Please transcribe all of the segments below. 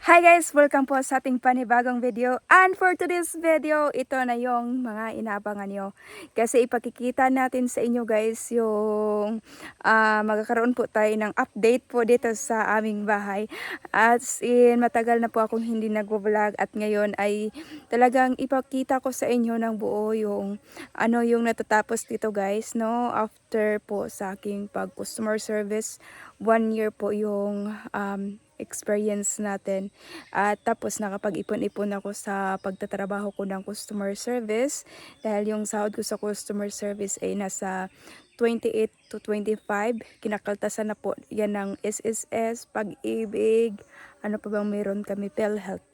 Hi guys! Welcome po sa ating panibagong video. And for today's video, ito na yung mga inaabangan nyo. Kasi ipakikita natin sa inyo guys yung magkakaroon po tayo ng update po dito sa aming bahay. As in, matagal na po akong hindi nag-vlog at ngayon ay talagang ipakita ko sa inyo ng buo yung yung natatapos dito guys, no? After po sa aking pag-customer service, 1 year po yung experience natin. At tapos nakapag-ipon-ipon ako sa pagtatrabaho ko ng customer service dahil yung sahod ko sa customer service ay nasa 28 to 25. Kinakaltasan na po yan ng SSS, Pag-ibig, ano pa bang meron kami, PhilHealth.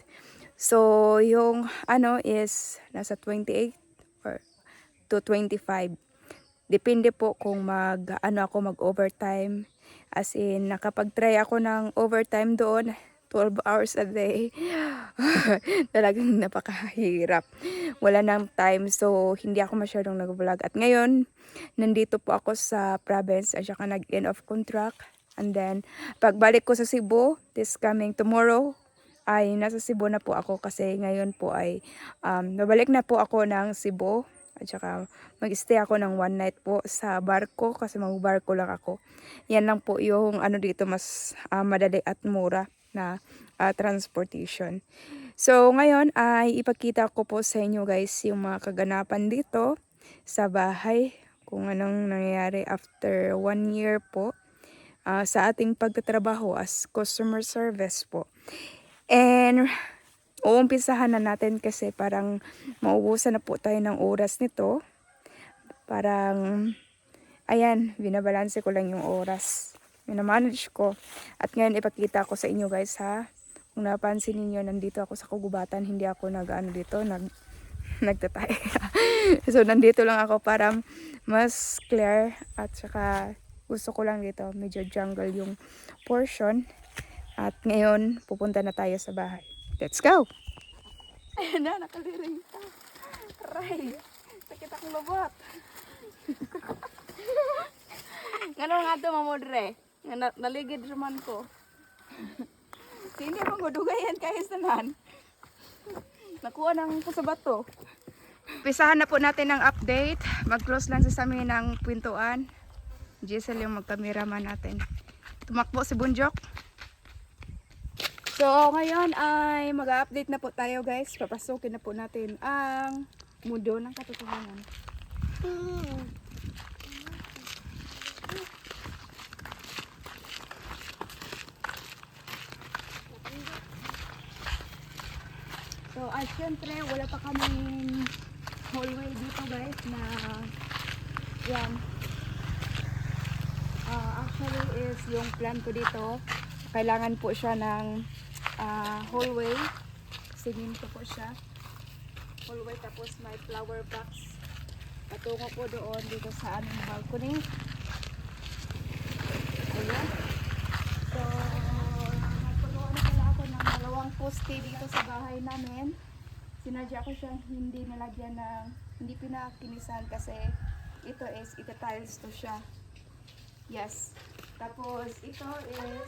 So yung is nasa 28 or to 25. Depende po kung mag-overtime. As in, nakapag-try ako ng overtime doon, 12 hours a day. Talagang napakahirap. Wala nang time, so hindi ako masyadong nag-vlog. At ngayon, nandito po ako sa province at saka nag-end of contract. And then, pagbalik ko sa Cebu, this coming tomorrow, ay nasa Cebu na po ako kasi ngayon po ay nabalik na po ako ng Cebu. At saka mag-stay ako ng 1 night po sa barko kasi mag-barko lang ako. Yan lang po yung dito mas madali at mura na transportation. So ngayon ay ipakita ko po sa inyo guys yung mga kaganapan dito sa bahay. Kung anong nangyayari after 1 year po sa ating pagtatrabaho as customer service po. And uumpisahan na natin kasi parang maubusan na po tayo ng oras nito. Parang, ayan, binabalanse ko lang yung oras. Minamanage ko. At ngayon ipakita ko sa inyo guys ha. Kung napansin niyo nandito ako sa kagubatan, hindi ako nagtatay. So nandito lang ako para mas clear at saka gusto ko lang dito, medyo jungle yung portion. At ngayon, pupunta na tayo sa bahay. Let's go! Ayan na, nakaliring ka. Aray, sakit akong lubot. Ngano nga ito, mamodre? Naligid naman ko. Sino pa madugayan kahit sanan? Nakuha ng kusabat to. Pisahan na po natin ang update. Mag-close lang sa amin ng pintuan. Giselle yung magkameraman natin. Tumakbo si Bunjok. So, ngayon ay mag-update na po tayo guys. Papasukin na po natin ang mundo ng katotohanan. So, syempre, wala pa kaming hallway dito guys na yan. Actually is yung plan ko dito. Kailangan po siya ng hallway. Siminto po siya. Hallway tapos may flower box. Patungo po doon dito sa aming balcony. Ayan. So, nagpunuan na pala ako ng 2 poste dito sa bahay namin. Sinadya ko siyang hindi nalagyan ng, hindi pinakinisan kasi ito is ita-tiles to siya. Yes. Tapos ito is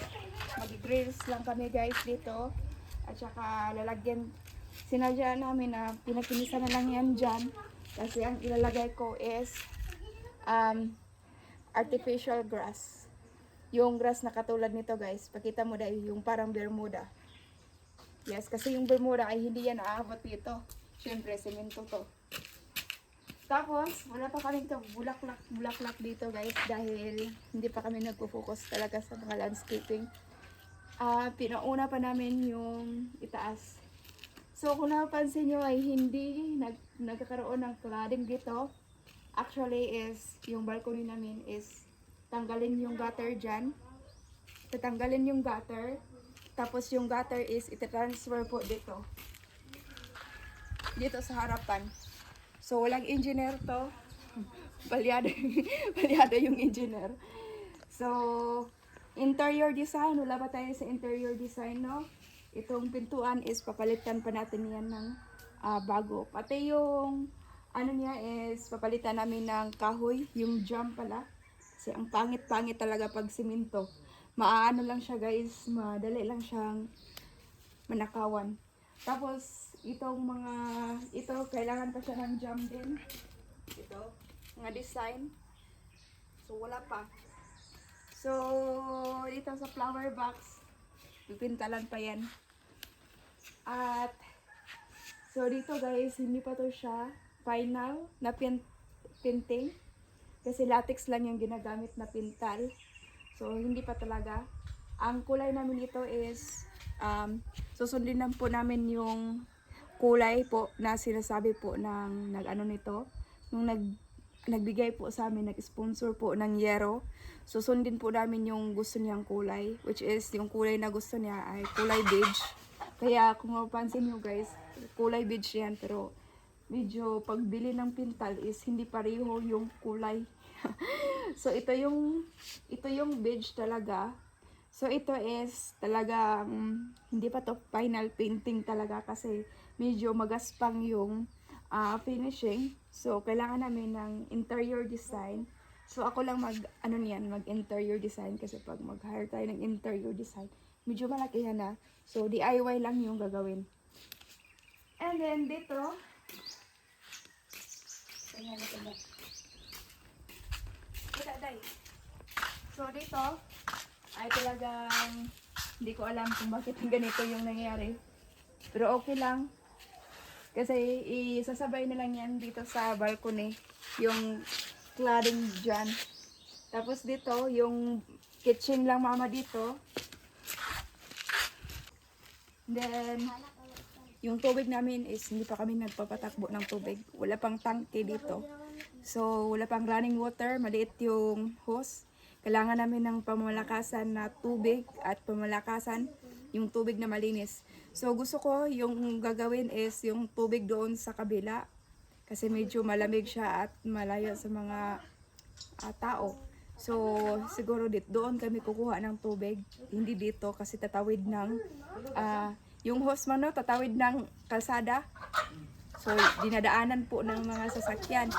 mag-grills lang kami guys dito. At saka lalagyan, sinadya namin na pinakinisan na lang yan dyan. Kasi ang ilalagay ko is artificial grass. Yung grass na katulad nito guys. Pakita mo dahil yung parang Bermuda. Yes, kasi yung Bermuda ay hindi yan aabot dito. Siyempre, semento to. Tapos, wala pa kaming bulaklak dito guys dahil hindi pa kami nagpo-focus talaga sa mga landscaping. Pinauna pa namin yung itaas. So, kung napansin nyo ay hindi nagkakaroon ng cladding dito. Actually is, yung balcony namin is tanggalin yung gutter dyan. Tatanggalin yung gutter. Tapos yung gutter is itatransfer po dito. Dito sa harapan. So, walang engineer to. Balyado yung engineer. So, interior design. Wala ba tayo sa interior design, no? Itong pintuan is papalitan pa natin yan ng bago. Pati yung niya is papalitan namin ng kahoy. Yung jam pala. Kasi ang pangit-pangit talaga pag simento. Maano lang siya guys. Madali lang siyang manakawan. Tapos, ito, kailangan pa siya ng jam din. Ito, mga design. So, wala pa. So, dito sa flower box, pipintalan pa yan. At, so dito guys, hindi pa to siya final na painting. Kasi latex lang yung ginagamit na pintal. So, hindi pa talaga. Ang kulay namin ito is, susundin lang po namin yung kulay po na sinasabi po ng nag-ano nito. Nung nagbigay po sa amin, nag-sponsor po ng Yero. Susundin po namin yung gusto niyang kulay. Which is, yung kulay na gusto niya ay kulay beige. Kaya kung mapapansin nyo guys, kulay beige yan. Pero medyo pagbili ng pintal is hindi pareho yung kulay. So ito yung beige talaga. So ito is talaga hindi pa to final painting talaga kasi medyo magaspang yung finishing. So kailangan namin ng interior design. So ako lang mag interior design kasi pag mag-hire tayo ng interior design, medyo malaki yan na. So DIY lang yung gagawin. And then dito, ayan ito ba? So dito ay talagang hindi ko alam kung bakit ganito yung nangyari. Pero okay lang. Kasi isasabay na lang yan dito sa balcony. Yung cladding dyan. Tapos dito, yung kitchen lang mama dito. Then, yung tubig namin is hindi pa kami nagpapatakbo ng tubig. Wala pang tangke dito. So, wala pang running water. Maliit yung hose. Kailangan namin ng pamalakasan na tubig at pamalakasan yung tubig na malinis. So, gusto ko yung gagawin is yung tubig doon sa kabila. Kasi medyo malamig siya at malayo sa mga tao. So, siguro doon kami kukuha ng tubig. Hindi dito kasi tatawid ng yung hose man, no, tatawid ng kalsada. So, dinadaanan po ng mga sasakyan.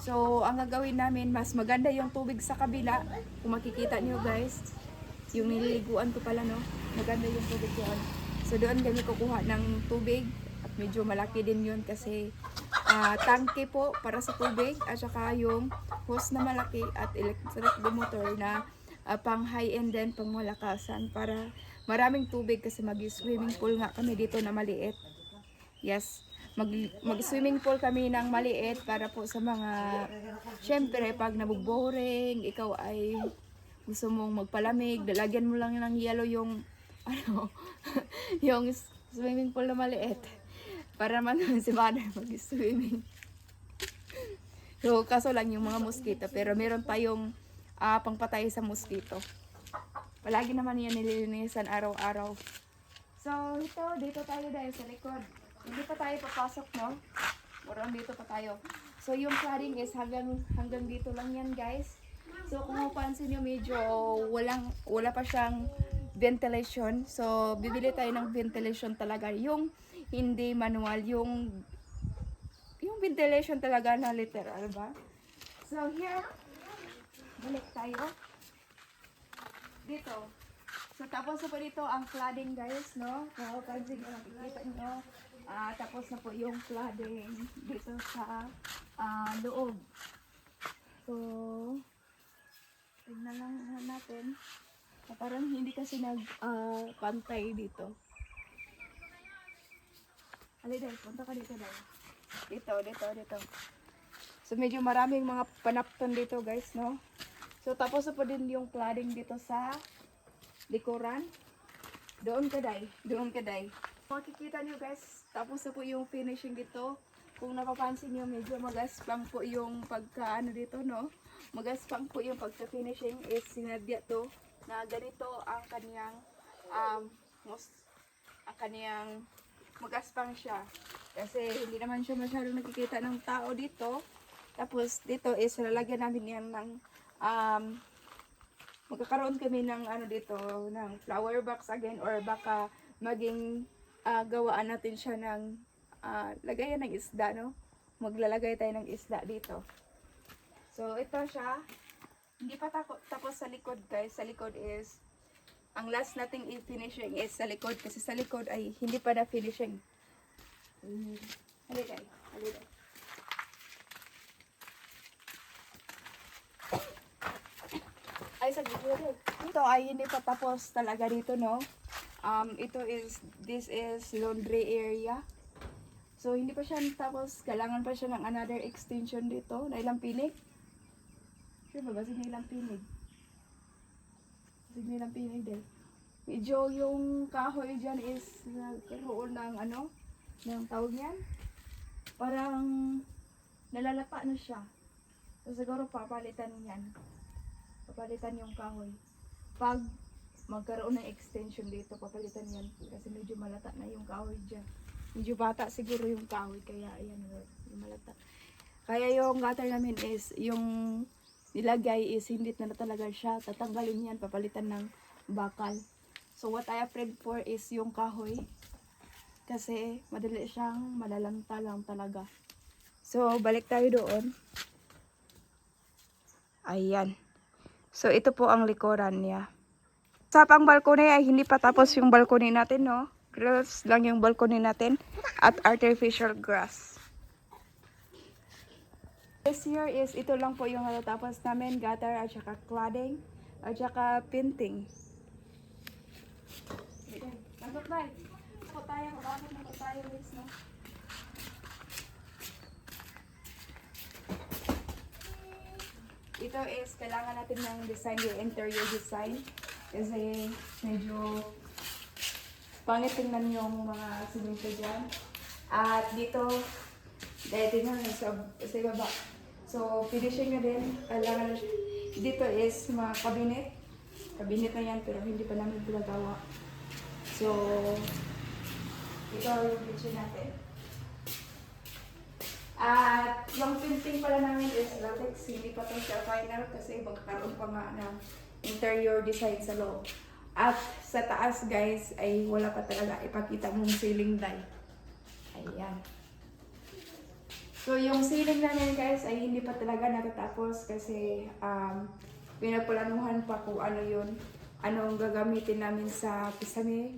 So, ang gagawin namin, mas maganda yung tubig sa kabila. Kung makikita nyo guys, yung nililiguan ko pala, no? Maganda yung tubig doon. So, doon kami kukuha ng tubig. At medyo malaki din yun kasi tangke po para sa tubig. At saka yung hose na malaki at electric motor na pang high-end din, pang malakasan. Para maraming tubig kasi mag-swimming pool nga kami dito na maliit. Yes. Mag-swimming pool kami ng maliit para po sa mga, syempre pag nabuboring, ikaw ay gusto mong magpalamig, dalagyan mo lang ng yellow yung yung swimming pool na maliit para naman si mother mag-swimming. So kaso lang yung mga mosquito, pero meron tayong pangpatay sa mosquito. Palagi naman yan nililinisan araw-araw. So dito tayo dahil sa likod. Hindi pa tayo papasok, no? Parang dito pa tayo. So, yung cladding is hanggang dito lang yan, guys. So, kung mapansin nyo, medyo wala pa siyang ventilation. So, bibili tayo ng ventilation talaga. Yung hindi manual, yung ventilation talaga na literal, ba? So, here, balik tayo. Dito. So, tapos na po dito ang cladding, guys, no? Kung mapansin nyo, nakikita nyo. Tapos na po yung cladding dito sa loob. So, tignan lang natin. Parang hindi kasi pantay dito. Ali dahil, punta ka dito dahil. Dito. So, medyo maraming mga panapton dito guys, no? So, tapos na po din yung cladding dito sa likuran. Doon ka day. Makikita nyo guys, tapos na po yung finishing dito. Kung napapansin nyo, medyo magaspang po yung pagka dito, no? Magaspang po yung pagka-finishing is sinadya to na ganito ang kaniyang magaspang siya. Kasi hindi naman siya masyadong nakikita ng tao dito. Tapos dito is lalagyan namin yan ng magkakaroon kami ng dito, ng flower box again or baka maging gawaan natin siya ng lagayan ng isda, no? Maglalagay tayo ng isda dito. So, ito siya. Hindi pa tapos sa likod, guys. Sa likod is ang last nating i-finishing is sa likod kasi sa likod ay hindi pa na finishing. Halika. Ay, sa gilid. Ito ay hindi pa tapos talaga dito, no? This is laundry area. So, hindi pa siya tapos. Kailangan pa siya ng another extension dito na ilang pinig. Sure ba? Basig na ilang pinig. Basig na ilang pinig din. Medyo yung kahoy dyan is nagkaroon ng ng tawag yan. Parang nalalapa na siya. So, siguro papalitan yan. Papalitan yung kahoy. Pag magkaroon ng extension dito, papalitan yan. Kasi medyo malata na yung kahoy dyan. Medyo bata siguro yung kahoy, kaya ayan, yung malata. Kaya yung gutter namin is, yung nilagay is hindi na talaga siya. Tatanggalin yan, papalitan ng bakal. So what I afraid for is yung kahoy. Kasi madali siyang malalanta lang talaga. So balik tayo doon. Ayan. So ito po ang likuran niya. Sa pang balcony ay hindi pa tapos yung balcony natin, no? Grass lang yung balcony natin at artificial grass. This year is ito lang po yung natatapos namin, gutter at saka cladding at saka painting. Pasok tayo. Pasok tayo. Pasok na tayo, guys, no? Ito is kailangan natin ng design, yung interior design. Kasi medyo pangit tingnan yung mga simento dyan. At dito, dahil tingnan sa baba. So, finishing na din. Kailangan na dito is mga cabinet. Cabinet na yan, pero hindi pa namin pinagawa. So, ito yung kitchen natin. At yung painting pala namin is latex. Hindi pa ito siya final kasi magkakaroon pa nga ng interior design sa loob. At sa taas, guys, ay wala pa talaga ipakita mong ceiling light. Ayan. So, yung ceiling namin, guys, ay hindi pa talaga natatapos kasi pinaplanuhan pa kung ano yun. Anong gagamitin namin sa pisame.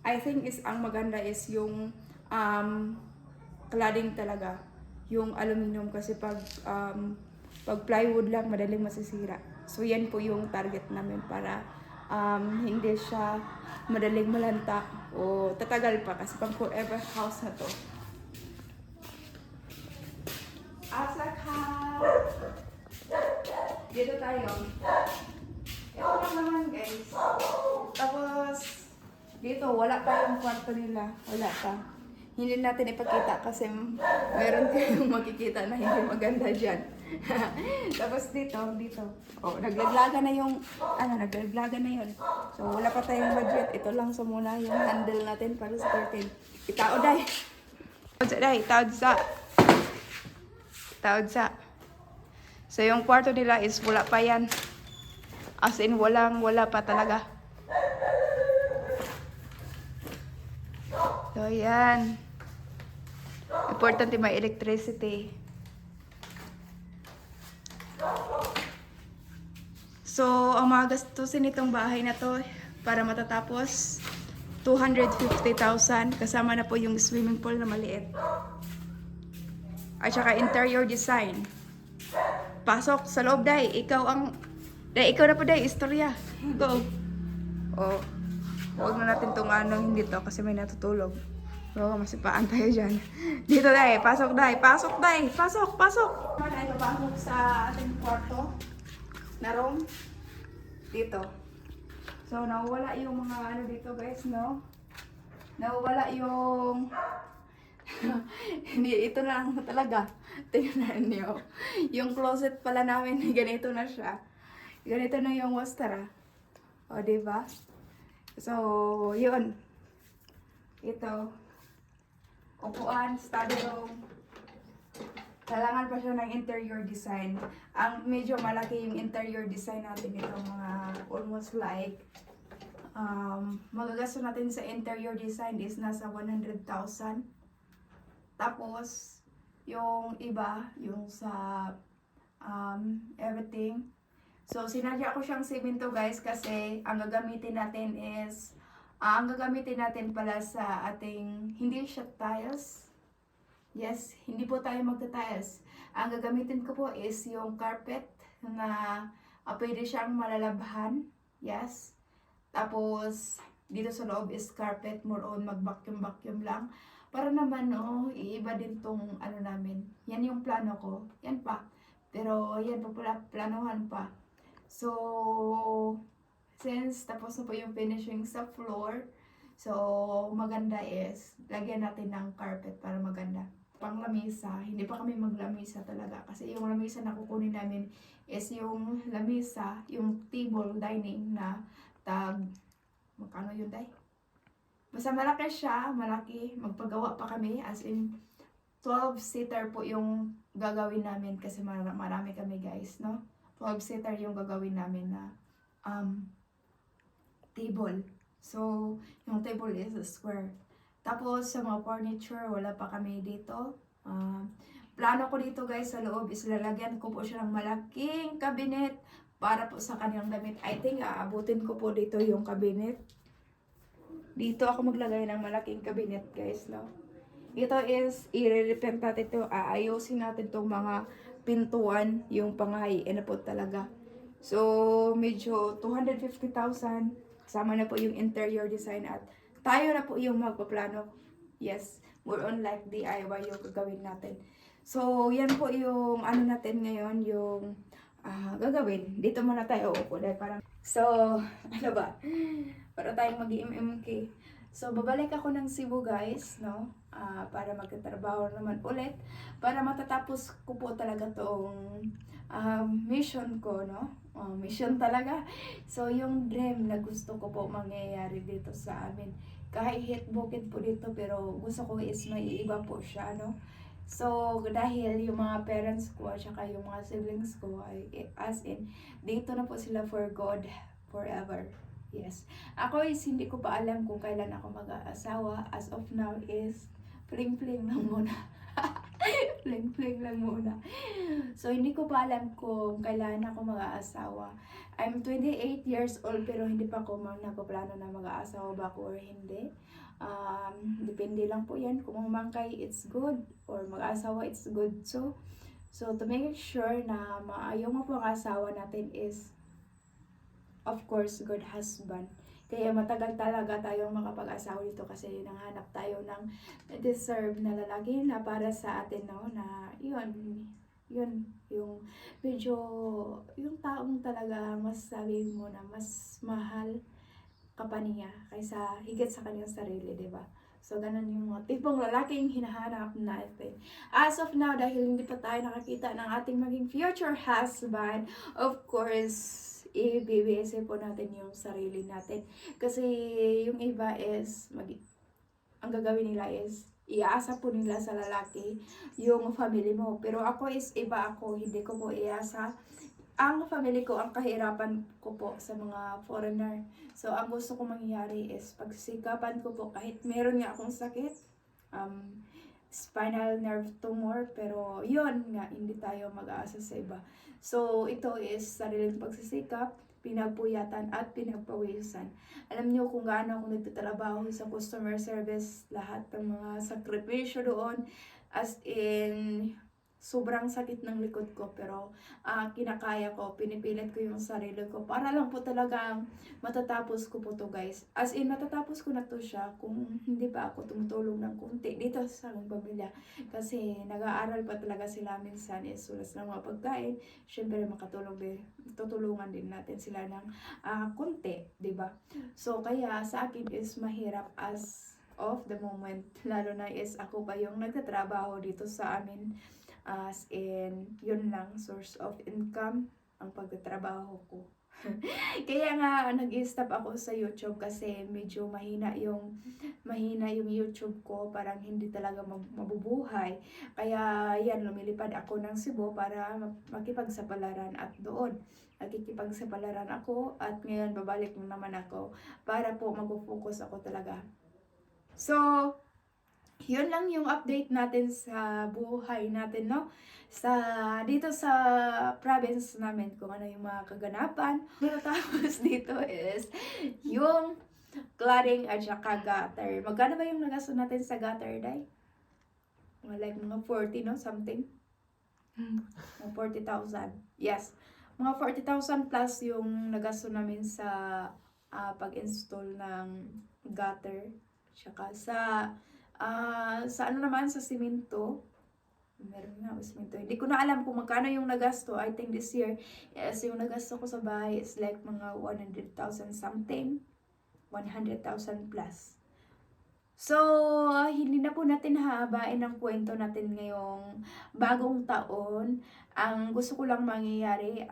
I think is ang maganda is yung cladding talaga. Yung aluminum kasi pag plywood lang, madaling masisira. So, yan po yung target namin para hindi siya madaling malanta o tatagal pa kasi pang forever house na to. Asak house! Dito tayo. Ito lang naman, guys. Tapos, dito, wala pa yung kwarto nila. Wala pa. Hindi natin ipakita kasi meron kayong makikita na hindi maganda dyan. Tapos dito. Oh, naglaglaga na yung, naglaglaga na yun. So, wala pa tayong budget. Ito lang sa muna yung handle natin para sa curtain. Itao, day. Taod sa. So, yung kwarto nila is wala pa yan. As in, wala pa talaga. So, yan. Importante may electricity. So, ang mga gastusin nitong bahay na to para matatapos, 250,000. Kasama na po yung swimming pool na maliit. At saka interior design. Pasok sa loob, day. Ikaw na po, day. Istorya. Go. Oh. Huwag na natin itong hindi to kasi may natutulog. Oo, masipaan tayo dyan. Dito, day. Pasok, day. Pasok, day. Pasok. Tayo pasok sa ating kwarto na room. Dito. So, nawala yung mga dito, guys, no? Nawala yung... Hindi, ito na lang talaga. Tingnan niyo. Yung closet pala namin, ganito na siya. Ganito na yung wastara. O, diba? So, yun. Ito. Upuan, study room. Kailangan pa siya ng interior design. Ang medyo malaki yung interior design natin ito. Mga almost like magagasto natin sa interior design is nasa 100,000. Tapos, yung iba, yung sa everything, So, sinadya ko siyang semento guys kasi ang gagamitin natin is, ang gagamitin natin pala sa ating, hindi siya tiles. Yes, hindi po tayo magta-tiles. Ang gagamitin ko po is yung carpet na pwede siyang malalabhan. Yes. Tapos, dito sa loob is carpet, more on mag-vacuum-vacuum lang. Para naman, no, iiba din tong ano namin. Yan yung plano ko. Yan pa. Pero, yan po pala, planuhan pa. So, since tapos na po yung finishing sa floor, so, maganda is, lagyan natin ng carpet para maganda. Pang lamisa, hindi pa kami maglamisa talaga. Kasi yung lamisa na kukunin namin is yung lamisa, yung table dining na tag, magkano yun day? Basta malaki siya, malaki. Magpagawa pa kami, as in 12-seater po yung gagawin namin kasi marami kami guys, no? 12-seater yung gagawin namin na table. So, yung table is a square. Tapos, sa mga furniture, wala pa kami dito. Plano ko dito guys sa loob is lalagyan ko po siya ng malaking cabinet para po sa kanyang damit. I think aabutin ko po dito yung cabinet. Dito ako maglagay ng malaking cabinet guys, no? Ito is, i-repaint natin ito. Aayusin natin itong mga pintuan, yung panghahiin na po talaga. So, medyo 250,000. Kasama na po yung interior design at tayo na po yung magpaplano. Yes, more on like DIY yung gagawin natin. So, yan po yung ano natin ngayon, yung gagawin. Dito muna tayo uupo dahil parang, so, ano ba? Para tayong mag-MMK. So, babalik ako ng Cebu guys, no? Para magtatrabaho naman ulit. Para matatapos ko po talaga tong mission ko, no? Mission talaga. So, yung dream na gusto ko po mangyayari dito sa amin. Kahit bukid po dito, pero gusto ko is may iba po siya, no? So, dahil yung mga parents ko at saka yung mga siblings ko ay as in, dito na po sila for God forever. Yes. Ako is hindi ko pa alam kung kailan ako mag-aasawa. As of now is fling-fling lang muna. Fling-fling lang muna. So, hindi ko pa alam kung kailan ako mag-aasawa. I'm 28 years old pero hindi pa ako nagpaplano na mag-aasawa ba ako or hindi. Depende lang po yan. Kung umangkay, it's good. Or mag-aasawa, it's good. So to make sure na yung mga asawa natin is of course, good husband. Kaya matagal talaga tayong makapag-asawa dito kasi nanghanap tayo ng deserve na lalaki na para sa atin, no? Na yun, yung medyo, yung taong talaga mas sabi mo na mas mahal ka pa niya kaysa higit sa kanyang sarili, di ba? So, ganun yung mga tipong lalaking hinahanap natin. As of now, dahil hindi pa tayo nakakita ng ating maging future husband, of course, i-BBS po natin yung sarili natin. Kasi yung iba is, ang gagawin nila is, iasa po nila sa lalaki yung family mo. Pero ako is iba ako, hindi ko po iasa. Ang family ko, ang kahirapan ko po sa mga foreigner. So, ang gusto ko mangyari is, pagsikapan ko po, kahit meron nga akong sakit, spinal nerve tumor, pero yun nga, hindi tayo mag-aasa sa iba. So, ito is sariling pagsisikap, pinagpuyatan at pinagpawisan. Alam niyo kung gaano ako nagtatrabaho sa customer service, lahat ng mga sakripisyo doon, as in, sobrang sakit ng likod ko, pero kinakaya ko, pinipilit ko yung sarili ko para lang po talagang matatapos ko po to guys. As in, matatapos ko na to siya kung hindi pa ako tumutulong ng kunti dito sa aming pamilya. Kasi nag-aaral pa talaga sila minsan is sulas ng mga pagkain. Siyempre makatulong din, tutulungan din natin sila ng kunti, di ba? So kaya sa akin is mahirap as of the moment, lalo na is ako pa yung nagtatrabaho dito sa amin. As in, yun lang, source of income, ang pagtatrabaho ko. Kaya nga, nag-stop ako sa YouTube kasi medyo mahina yung YouTube ko, parang hindi talaga mabubuhay. Kaya yan, lumilipad ako ng Cebu para makipagsapalaran at doon. Nakikipagsapalaran ako at ngayon babalik na naman ako para po mag-focus ako talaga. So, yun lang yung update natin sa buhay natin, no? Dito sa province namin, kung ano yung mga kaganapan. Pero tapos dito is yung cladding at saka gutter. Magkano ba yung nagasto natin sa gutter, Day? Mga 40, no? Something. Mga 40,000. Yes. Mga 40,000 plus yung nagasto namin sa pag-install ng gutter. Tsaka sa ano naman, sa simento. Meron nga, simento. Hindi ko na alam kung magkano yung nagasto. I think this year, yes, yung nagasto ko sa bahay is like mga 100,000 something. 100,000 plus. So, hindi na po natin hahabain ang kwento natin ngayong bagong taon. Ang gusto ko lang mangyayari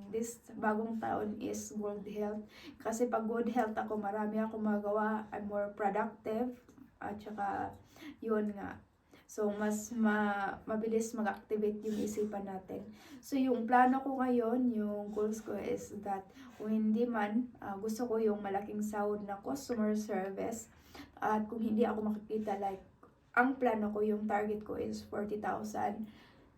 this bagong taon is good health. Kasi pag good health ako, marami ako magawa. I'm more productive. At saka, yun nga. So, mas mabilis mag-activate yung isipan natin. So, yung plano ko ngayon, yung goals ko is that kung hindi man, gusto ko yung malaking sahod na customer service. At kung hindi ako makikita, like, ang plano ko, yung target ko is 40,000.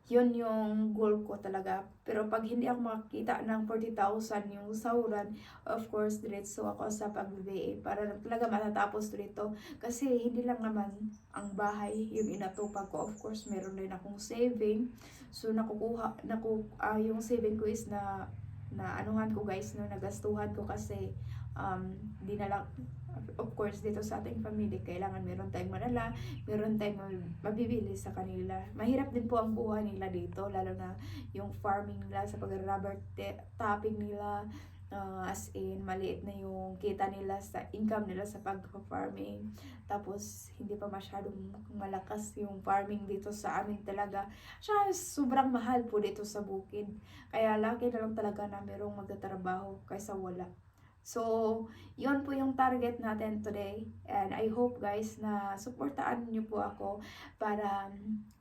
Yun yung goal ko talaga. Pero pag hindi ako makikita ng 40,000 yung sahuran, of course, diretso ako sa pag-VA para lang talaga matatapos dito. Kasi hindi lang naman ang bahay yung inatupag ko. Of course, meron din akong saving. So, yung saving ko is na anuhan ko guys, no, nagastuhan ko kasi di na lang, of course, dito sa ating family, kailangan meron tayong manala, meron tayong mabibili sa kanila. Mahirap din po ang buhay nila dito, lalo na yung farming nila, sa pag-rubber tapping nila, as in, maliit na yung kita nila sa income nila sa pag-farming. Tapos, hindi pa masyadong malakas yung farming dito sa amin talaga. Siya, sobrang mahal po dito sa bukid. Kaya laki na lang talaga na merong magtatrabaho kaysa wala. So, yun po yung target natin today. And I hope guys na supportaan niyo po ako para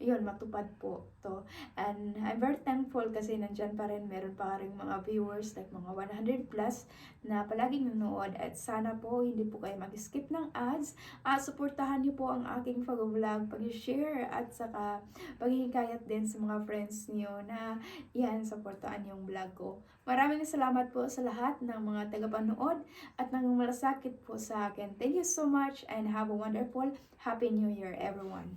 yun, matupad po to. And I'm very thankful kasi nandyan pa rin, meron pa rin mga viewers like mga 100 plus na palaging nanonood. At sana po hindi po kayo mag-skip ng ads. At supportahan niyo po ang aking pag-vlog, pag-share at saka paghihikayat din sa mga friends niyo na yan, supportaan yung vlog ko. Maraming salamat po sa lahat ng mga tagapanood at nang malasakit po sa akin. Thank you so much and have a wonderful Happy New Year everyone.